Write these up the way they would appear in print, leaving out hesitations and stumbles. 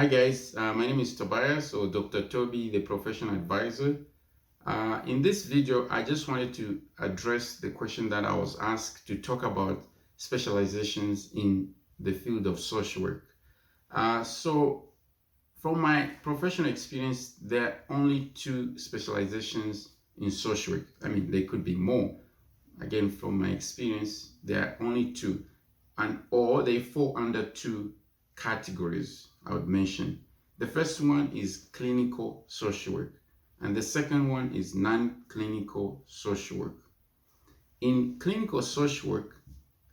Hi guys, my name is Tobias or Dr. Toby, the professional advisor. In this video, I just wanted to address the question that I was asked to talk about specializations in the field of social work. So, from my professional experience, there are only two specializations in social work. I mean, there could be more. Again, from my experience, there are only two, and or they fall under two categories I would mention. The first one is clinical social work, and the second one is non-clinical social work. In clinical social work,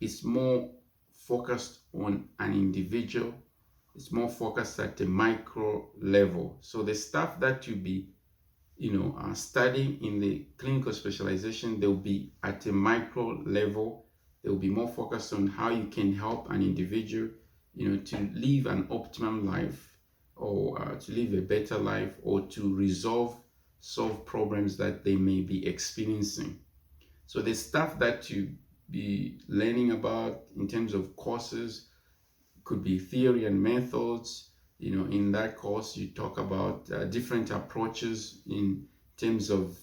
it's more focused on an individual. It's more focused at the micro level. So the stuff that you be studying in the clinical specialization, they'll be at a micro level. They'll be more focused on how you can help an individual, to live an optimum life or to live a better life or to solve problems that they may be experiencing. So the stuff that you be learning about in terms of courses could be theory and methods. In that course, you talk about different approaches in terms of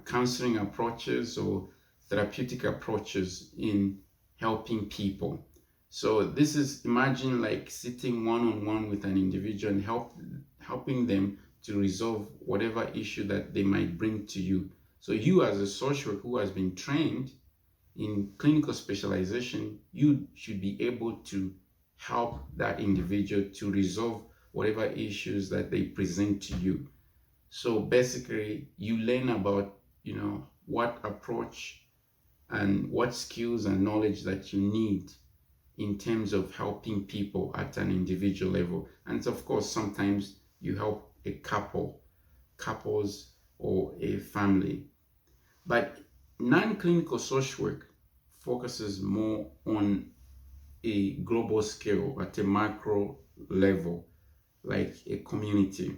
counseling approaches or therapeutic approaches in helping people. So this is, imagine like sitting one-on-one with an individual and helping them to resolve whatever issue that they might bring to you. So you as a social worker who has been trained in clinical specialization, you should be able to help that individual to resolve whatever issues that they present to you. So basically, you learn about, what approach and what skills and knowledge that you need in terms of helping people at an individual level. And of course, sometimes you help a couples, or a family. But non-clinical social work focuses more on a global scale at a macro level, like a community.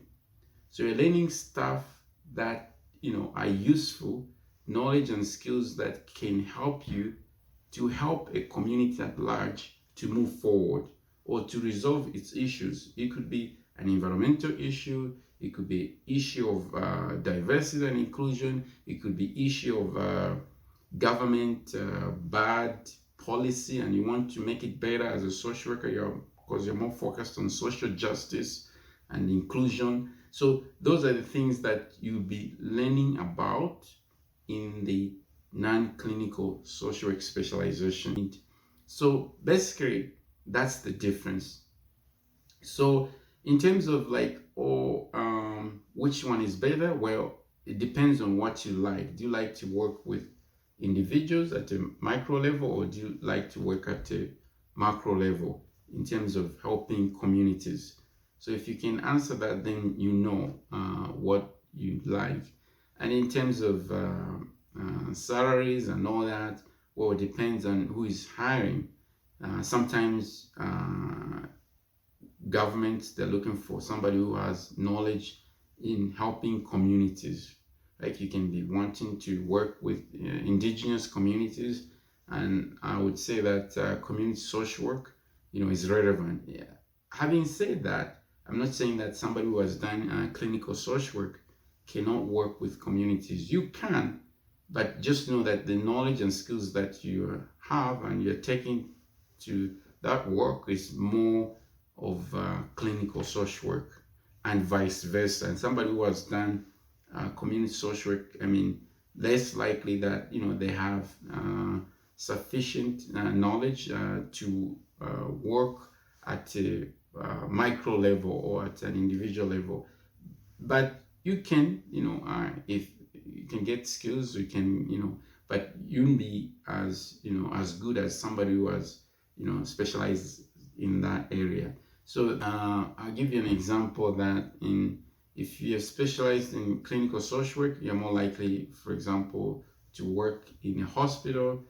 So you're learning stuff that are useful, knowledge and skills that can help you to help a community at large to move forward or to resolve its issues. It could be an environmental issue, it could be issue of diversity and inclusion, it could be issue of government bad policy, and you want to make it better as a social worker, because you're more focused on social justice and inclusion. So those are the things that you'll be learning about in the non-clinical social work specialization. So basically, that's the difference. So in terms of which one is better, well, it depends on what you like. Do you like to work with individuals at a micro level, or do you like to work at a macro level in terms of helping communities? So if you can answer that, then you know what you like. And in terms of salaries and all that, well, it depends on who is hiring. Sometimes governments, they're looking for somebody who has knowledge in helping communities. Like you can be wanting to work with indigenous communities, and I would say that community social work, is relevant. Yeah. Having said that, I'm not saying that somebody who has done clinical social work cannot work with communities. You can, but just know that the knowledge and skills that you have and you're taking to that work is more of clinical social work, and vice versa. And somebody who has done community social work, I mean, less likely that they have sufficient knowledge to work at a micro level or at an individual level. But you can, if you can get skills, you can, but you won't be as as good as somebody who has specialized in that area. So I'll give you an example that if you're specialized in clinical social work, you're more likely, for example, to work in a hospital,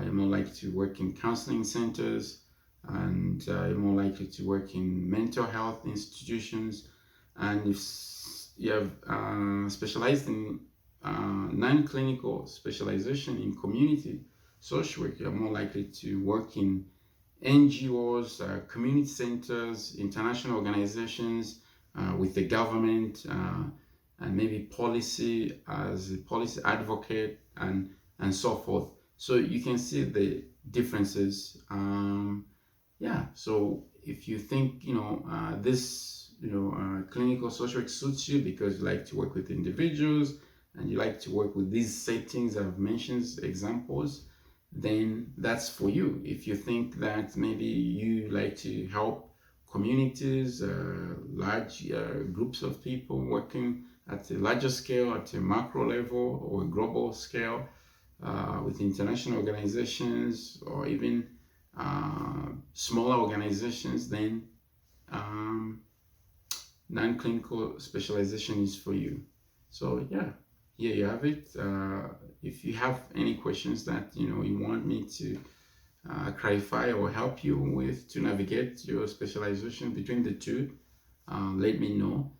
you're more likely to work in counseling centers, and you're more likely to work in mental health institutions. And if you have specialized in non-clinical specialization in community social work, you're more likely to work in NGOs, community centers, international organizations, with the government, and maybe policy as a policy advocate, and so forth. So you can see the differences. Yeah. So if you think this clinical social work suits you because you like to work with individuals and you like to work with these settings I've mentioned examples, then that's for you. If you think that maybe you like to help communities, large groups of people working at a larger scale, at a macro level or a global scale, with international organizations or even smaller organizations, then um, non-clinical specialization is for you. So yeah, here you have it. If you have any questions that you want me to clarify or help you with to navigate your specialization between the two, let me know.